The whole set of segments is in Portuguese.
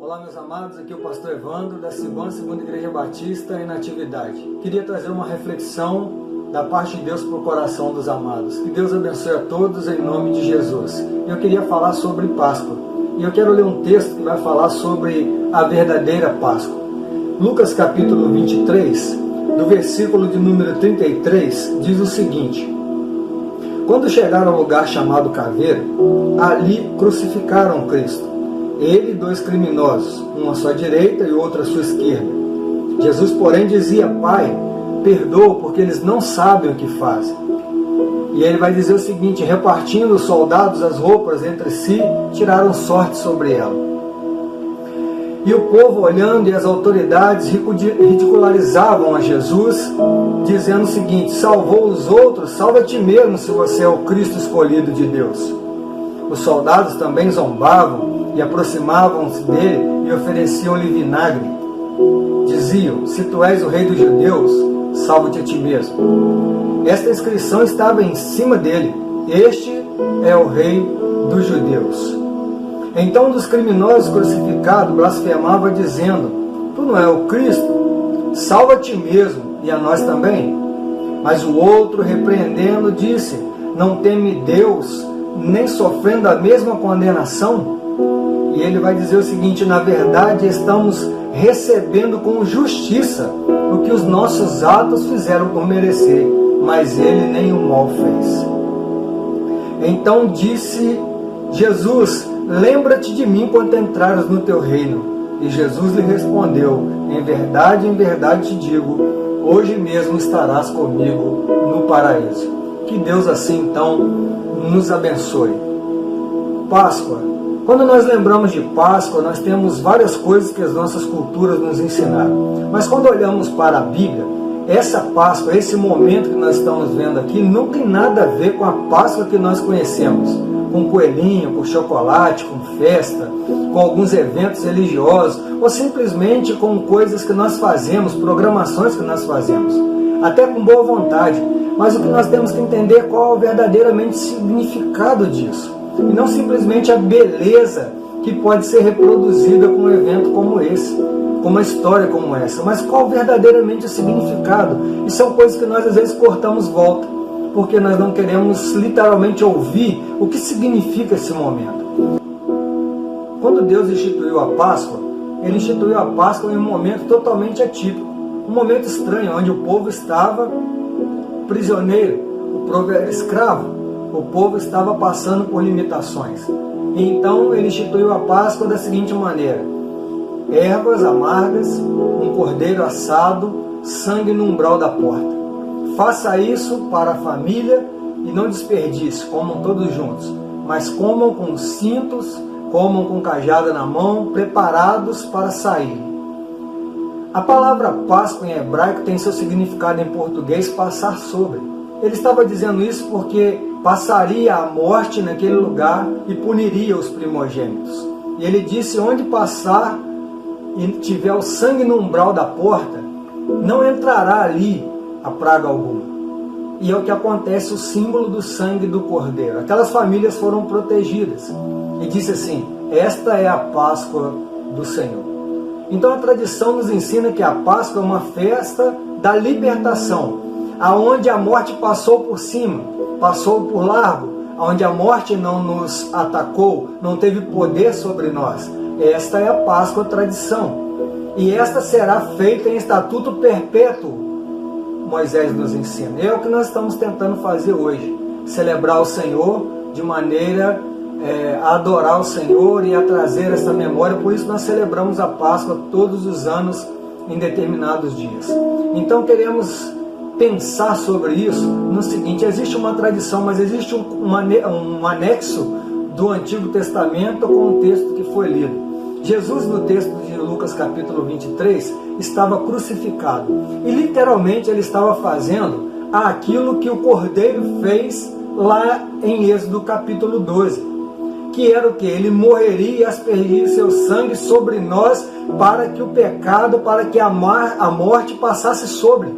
Olá, meus amados, aqui é o pastor Evandro da Segunda Igreja Batista em Natividade. Queria trazer uma reflexão da parte de Deus para o coração dos amados. Que Deus abençoe a todos em nome de Jesus. Eu queria falar sobre Páscoa. E eu quero ler um texto que vai falar sobre a verdadeira Páscoa. Lucas capítulo 23, do versículo de número 33, diz o seguinte: Quando chegaram ao lugar chamado Caveiro, ali crucificaram Cristo. Ele e dois criminosos, um à sua direita e outro à sua esquerda. Jesus, porém, dizia: Pai, perdoa, porque eles não sabem o que fazem. E ele vai dizer o seguinte: repartindo os soldados as roupas entre si, tiraram sorte sobre ela. E o povo, olhando, e as autoridades ridicularizavam a Jesus, dizendo o seguinte: salvou os outros, salva a ti mesmo, se você é o Cristo escolhido de Deus. Os soldados também zombavam e aproximavam-se dele e ofereciam-lhe vinagre. Diziam: se tu és o rei dos judeus, salva-te a ti mesmo. Esta inscrição estava em cima dele: este é o rei dos judeus. Então um dos criminosos crucificados blasfemava, dizendo: tu não é o Cristo? Salva a ti mesmo e a nós também. Mas o outro, repreendendo, disse: não teme Deus, nem sofrendo a mesma condenação? E ele vai dizer o seguinte: na verdade estamos recebendo com justiça o que os nossos atos fizeram por merecer, mas ele nenhum mal fez. Então disse Jesus: lembra-te de mim quando entrares no teu reino. E Jesus lhe respondeu: em verdade te digo, hoje mesmo estarás comigo no paraíso. Que Deus assim então nos abençoe. Páscoa. Quando nós lembramos de Páscoa, nós temos várias coisas que as nossas culturas nos ensinaram. Mas quando olhamos para a Bíblia, essa Páscoa, esse momento que nós estamos vendo aqui, não tem nada a ver com a Páscoa que nós conhecemos. Com coelhinho, com chocolate, com festa, com alguns eventos religiosos, ou simplesmente com coisas que nós fazemos, programações que nós fazemos, até com boa vontade. Mas o que nós temos que entender é qual é o verdadeiramente significado disso. E não simplesmente a beleza que pode ser reproduzida com um evento como esse, com uma história como essa, mas qual verdadeiramente o significado. E são coisas que nós às vezes cortamos volta, porque nós não queremos literalmente ouvir o que significa esse momento. Quando Deus instituiu a Páscoa, Ele instituiu a Páscoa em um momento totalmente atípico, um momento estranho, onde o povo estava prisioneiro, o povo era escravo, o povo estava passando por limitações. Então Ele instituiu a Páscoa da seguinte maneira: ervas amargas, um cordeiro assado, sangue no umbral da porta. Faça isso para a família e não desperdice, comam todos juntos, mas comam com cintos, comam com cajada na mão, preparados para sair. A palavra Páscoa em hebraico tem seu significado em português passar sobre. Ele estava dizendo isso porque passaria a morte naquele lugar e puniria os primogênitos. E ele disse: onde passar e tiver o sangue no umbral da porta, não entrará ali a praga alguma. E é o que acontece, o símbolo do sangue do cordeiro. Aquelas famílias foram protegidas. E disse assim: esta é a Páscoa do Senhor. Então a tradição nos ensina que a Páscoa é uma festa da libertação, aonde a morte passou por cima, passou por largo, aonde a morte não nos atacou, não teve poder sobre nós. Esta é a Páscoa tradição. E esta será feita em estatuto perpétuo, Moisés nos ensina. É o que nós estamos tentando fazer hoje, celebrar o Senhor de maneira a adorar o Senhor e a trazer essa memória. Por isso nós celebramos a Páscoa todos os anos em determinados dias. Então queremos pensar sobre isso no seguinte: existe uma tradição, mas existe um anexo do Antigo Testamento com o texto que foi lido. Jesus, no texto de Lucas capítulo 23, estava crucificado. E literalmente ele estava fazendo aquilo que o Cordeiro fez lá em Êxodo capítulo 12. Que era o que? Ele morreria e aspergiria seu sangue sobre nós para que o pecado, para que a morte passasse sobre,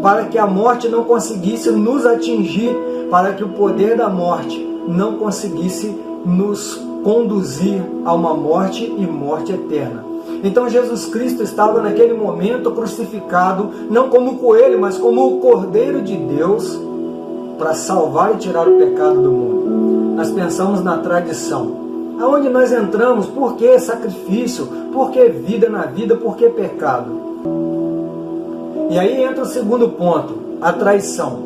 para que a morte não conseguisse nos atingir, para que o poder da morte não conseguisse nos conduzir a uma morte e morte eterna. Então Jesus Cristo estava naquele momento crucificado, não como coelho, mas como o Cordeiro de Deus, para salvar e tirar o pecado do mundo. Nós pensamos na tradição. Aonde nós entramos, por que sacrifício? Por que vida na vida? Por que pecado? E aí entra o segundo ponto, a traição.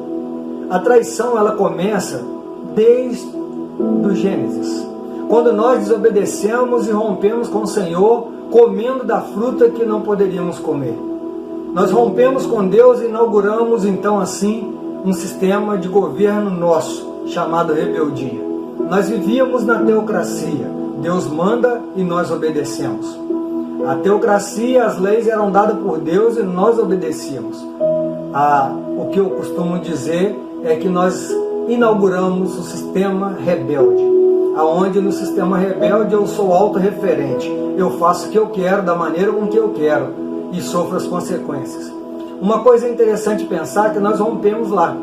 A traição, ela começa desde o Gênesis, quando nós desobedecemos e rompemos com o Senhor, comendo da fruta que não poderíamos comer. Nós rompemos com Deus e inauguramos então assim um sistema de governo nosso, chamado rebeldia. Nós vivíamos na teocracia. Deus manda e nós obedecemos. A teocracia, as leis eram dadas por Deus e nós obedecíamos. O que eu costumo dizer é que nós inauguramos o sistema rebelde, aonde no sistema rebelde eu sou autorreferente. Eu faço o que eu quero, da maneira com que eu quero, e sofro as consequências. Uma coisa interessante pensar é que nós rompemos lá.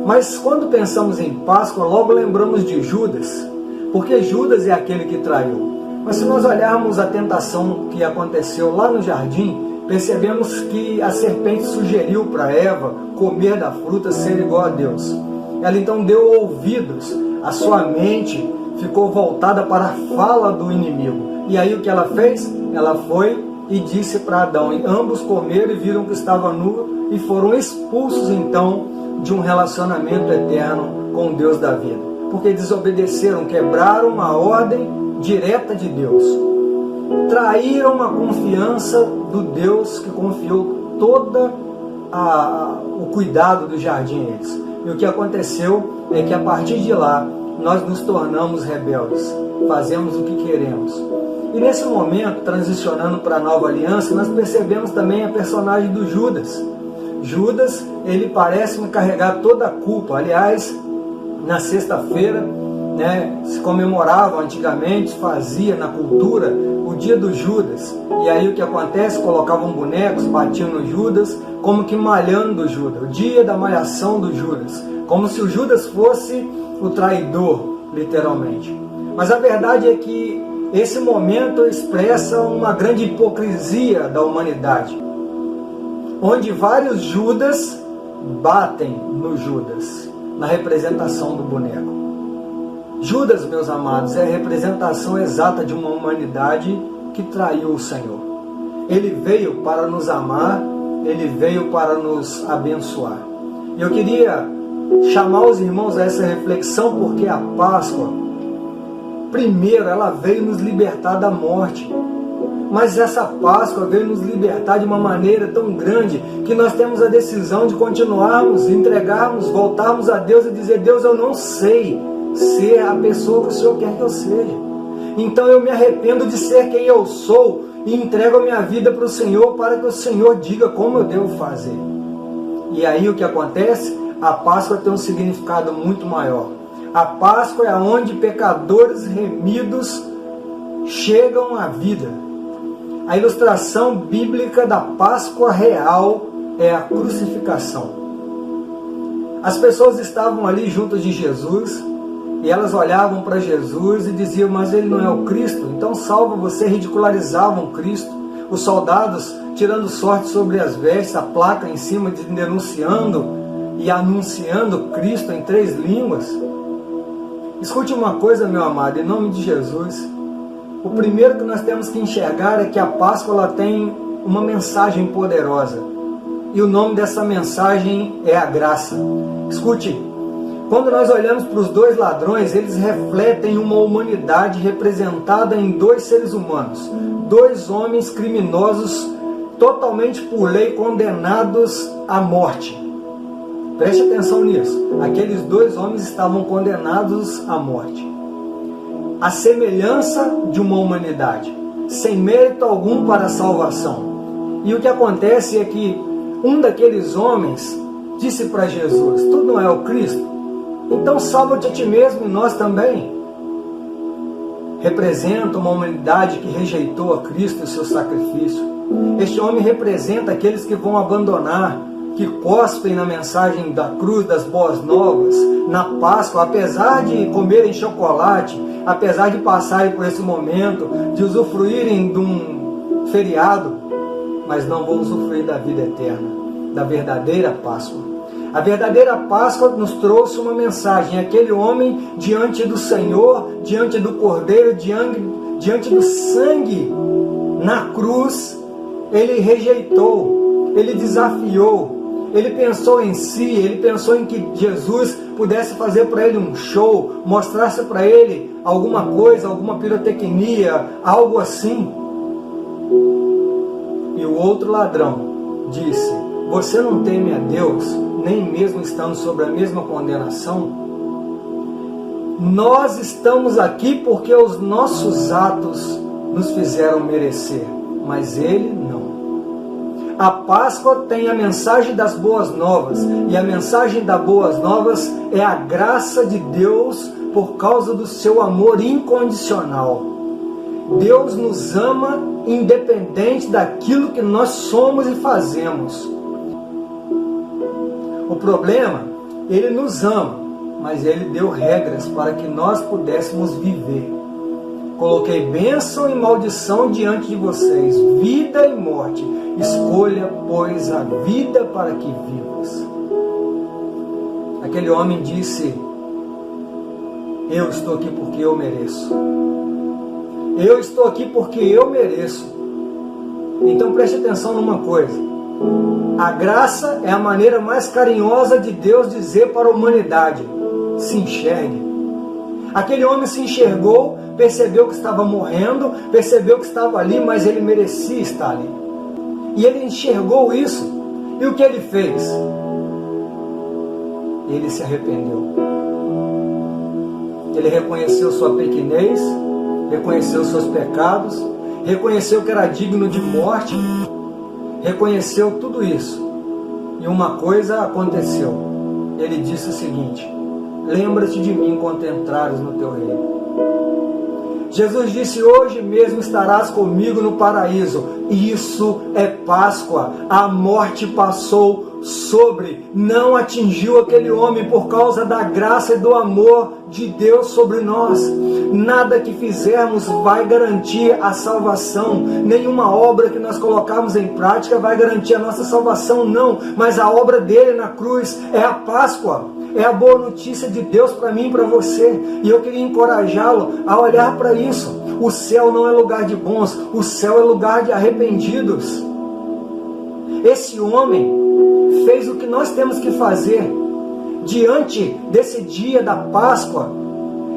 Mas quando pensamos em Páscoa, logo lembramos de Judas, porque Judas é aquele que traiu. Mas se nós olharmos a tentação que aconteceu lá no jardim, percebemos que a serpente sugeriu para Eva comer da fruta, ser igual a Deus. Ela então deu ouvidos, a sua mente ficou voltada para a fala do inimigo. E aí o que ela fez? Ela foi e disse para Adão, e ambos comeram e viram que estava nu e foram expulsos então de um relacionamento eterno com o Deus da vida. Porque desobedeceram, quebraram a ordem direta de Deus. Traíram a confiança do Deus que confiou todo o cuidado do jardim a eles. E o que aconteceu é que a partir de lá nós nos tornamos rebeldes, fazemos o que queremos. E nesse momento, transicionando para a nova aliança, nós percebemos também a personagem do Judas. Judas, ele parece carregar toda a culpa. Aliás, na sexta-feira, se comemorava antigamente, fazia na cultura o dia do Judas. E aí o que acontece? Colocavam bonecos, batiam no Judas, como que malhando o Judas, o dia da malhação do Judas, como se o Judas fosse o traidor, literalmente. Mas a verdade é que esse momento expressa uma grande hipocrisia da humanidade, onde vários Judas batem no Judas, na representação do boneco. Judas, meus amados, é a representação exata de uma humanidade que traiu o Senhor. Ele veio para nos amar, ele veio para nos abençoar. E eu queria chamar os irmãos a essa reflexão, porque a Páscoa, primeiro, ela veio nos libertar da morte. Mas essa Páscoa veio nos libertar de uma maneira tão grande que nós temos a decisão de continuarmos, entregarmos, voltarmos a Deus e dizer: Deus, eu não sei ser a pessoa que o Senhor quer que eu seja. Então eu me arrependo de ser quem eu sou e entrego a minha vida para o Senhor, para que o Senhor diga como eu devo fazer. E aí o que acontece? A Páscoa tem um significado muito maior. A Páscoa é onde pecadores remidos chegam à vida. A ilustração bíblica da Páscoa real é a crucificação. As pessoas estavam ali junto de Jesus e elas olhavam para Jesus e diziam: mas ele não é o Cristo, então salva você. Ridicularizavam Cristo. Os soldados tirando sorte sobre as vestes, a placa em cima denunciando e anunciando Cristo em 3 línguas. Escute uma coisa, meu amado, em nome de Jesus. O primeiro que nós temos que enxergar é que a Páscoa ela tem uma mensagem poderosa. E o nome dessa mensagem é a graça. Escute, quando nós olhamos para os 2 ladrões, eles refletem uma humanidade representada em 2 seres humanos. 2 homens criminosos, totalmente por lei condenados à morte. Preste atenção nisso. Aqueles 2 homens estavam condenados à morte. A semelhança de uma humanidade, sem mérito algum para a salvação. E o que acontece é que um daqueles homens disse para Jesus: tu não é o Cristo? Então salva-te a ti mesmo e nós também. Representa uma humanidade que rejeitou a Cristo e seu sacrifício. Este homem representa aqueles que vão abandonar que cospem na mensagem da cruz, das boas novas, na Páscoa, apesar de comerem chocolate, apesar de passarem por esse momento, de usufruírem de um feriado, mas não vão usufruir da vida eterna, da verdadeira Páscoa. A verdadeira Páscoa nos trouxe uma mensagem. Aquele homem diante do Senhor, diante do Cordeiro, diante do sangue na cruz, ele rejeitou, ele desafiou, ele pensou em si, ele pensou em que Jesus pudesse fazer para ele um show, mostrasse para ele alguma coisa, alguma pirotecnia, algo assim. E o outro ladrão disse: você não teme a Deus, nem mesmo estando sobre a mesma condenação? Nós estamos aqui porque os nossos atos nos fizeram merecer, mas ele não. A Páscoa tem a mensagem das boas novas, e a mensagem das boas novas é a graça de Deus por causa do seu amor incondicional. Deus nos ama independente daquilo que nós somos e fazemos. O problema, Ele nos ama, mas Ele deu regras para que nós pudéssemos viver. Coloquei bênção e maldição diante de vocês, vida e morte. Escolha, pois, a vida para que vivas. Aquele homem disse: eu estou aqui porque eu mereço. Eu estou aqui porque eu mereço. Então preste atenção numa coisa. A graça é a maneira mais carinhosa de Deus dizer para a humanidade: se enxergue. Aquele homem se enxergou, percebeu que estava morrendo, percebeu que estava ali, mas ele merecia estar ali. E ele enxergou isso. E o que ele fez? Ele se arrependeu. Ele reconheceu sua pequenez, reconheceu seus pecados, reconheceu que era digno de morte, reconheceu tudo isso. E uma coisa aconteceu. Ele disse o seguinte: lembra-te de mim quando entrares no teu reino. Jesus disse: hoje mesmo estarás comigo no paraíso. Isso é Páscoa. A morte passou sobre, não atingiu aquele homem por causa da graça e do amor de Deus sobre nós. Nada que fizermos vai garantir a salvação. Nenhuma obra que nós colocarmos em prática vai garantir a nossa salvação, não. Mas a obra dele na cruz é a Páscoa. É a boa notícia de Deus para mim e para você. E eu queria encorajá-lo a olhar para isso. O céu não é lugar de bons, o céu é lugar de arrependidos. Esse homem fez o que nós temos que fazer diante desse dia da Páscoa,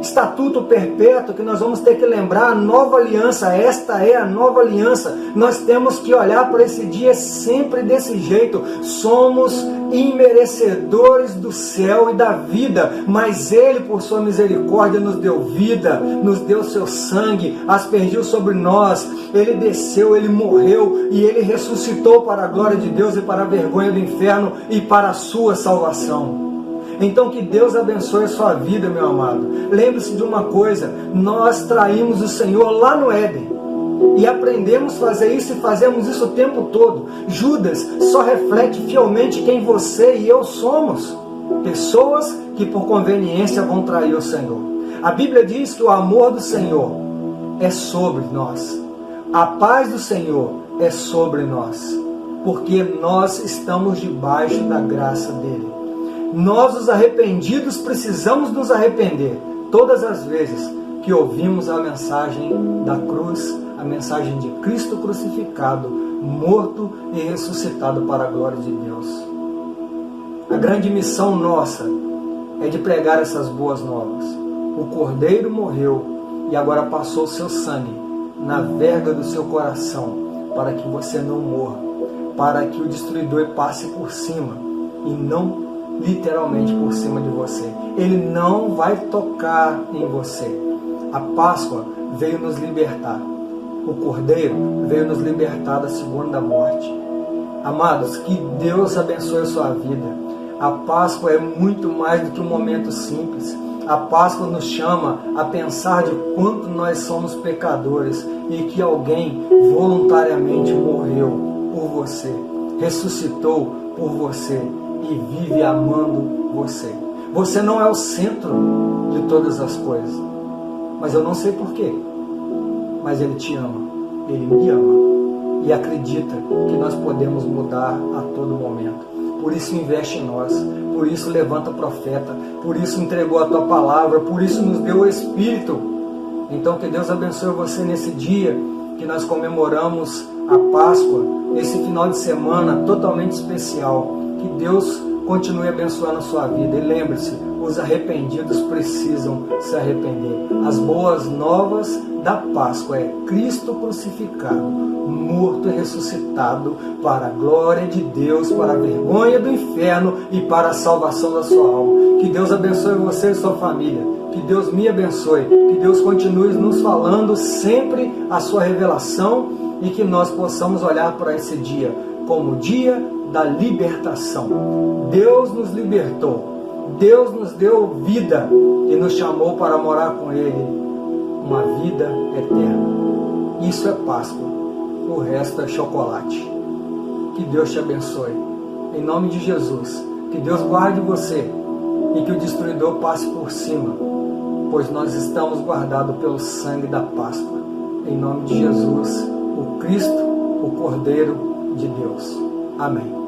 estatuto perpétuo, que nós vamos ter que lembrar, a nova aliança. Esta é a nova aliança. Nós temos que olhar para esse dia sempre desse jeito. Somos imerecedores do céu e da vida, mas Ele, por sua misericórdia, nos deu vida, nos deu seu sangue, aspergiu sobre nós. Ele desceu, Ele morreu e Ele ressuscitou para a glória de Deus e para a vergonha do inferno e para a sua salvação. Então que Deus abençoe a sua vida, meu amado. Lembre-se de uma coisa: nós traímos o Senhor lá no Éden e aprendemos a fazer isso e fazemos isso o tempo todo. Judas só reflete fielmente quem você e eu somos. Pessoas que por conveniência vão trair o Senhor. A Bíblia diz que o amor do Senhor é sobre nós. A paz do Senhor é sobre nós, porque nós estamos debaixo da graça dEle. Nós, os arrependidos, precisamos nos arrepender todas as vezes que ouvimos a mensagem da cruz, a mensagem de Cristo crucificado, morto e ressuscitado para a glória de Deus. A grande missão nossa é de pregar essas boas novas. O Cordeiro morreu e agora passou o seu sangue na verga do seu coração para que você não morra, para que o destruidor passe por cima e não literalmente por cima de você. Ele não vai tocar em você. A Páscoa veio nos libertar. O Cordeiro veio nos libertar da segunda morte. Amados, que Deus abençoe a sua vida. A Páscoa é muito mais do que um momento simples. A Páscoa nos chama a pensar de quanto nós somos pecadores e que alguém voluntariamente morreu por você, ressuscitou por você e vive amando você. Você não é o centro de todas as coisas, mas eu não sei porquê, mas Ele te ama, Ele me ama e acredita que nós podemos mudar a todo momento. Por isso investe em nós, por isso levanta profeta, por isso entregou a tua palavra, por isso nos deu o Espírito. Então que Deus abençoe você nesse dia que nós comemoramos a Páscoa, esse final de semana totalmente especial. Que Deus continue abençoando a sua vida. E lembre-se, os arrependidos precisam se arrepender. As boas novas da Páscoa é Cristo crucificado, morto e ressuscitado para a glória de Deus, para a vergonha do inferno e para a salvação da sua alma. Que Deus abençoe você e sua família. Que Deus me abençoe. Que Deus continue nos falando sempre a sua revelação e que nós possamos olhar para esse dia como o dia da libertação. Deus nos libertou. Deus nos deu vida e nos chamou para morar com Ele uma vida eterna. Isso é Páscoa. O resto é chocolate. Que Deus te abençoe. Em nome de Jesus. Que Deus guarde você e que o destruidor passe por cima, pois nós estamos guardados pelo sangue da Páscoa. Em nome de Jesus, o Cristo, o Cordeiro de Deus. Amém.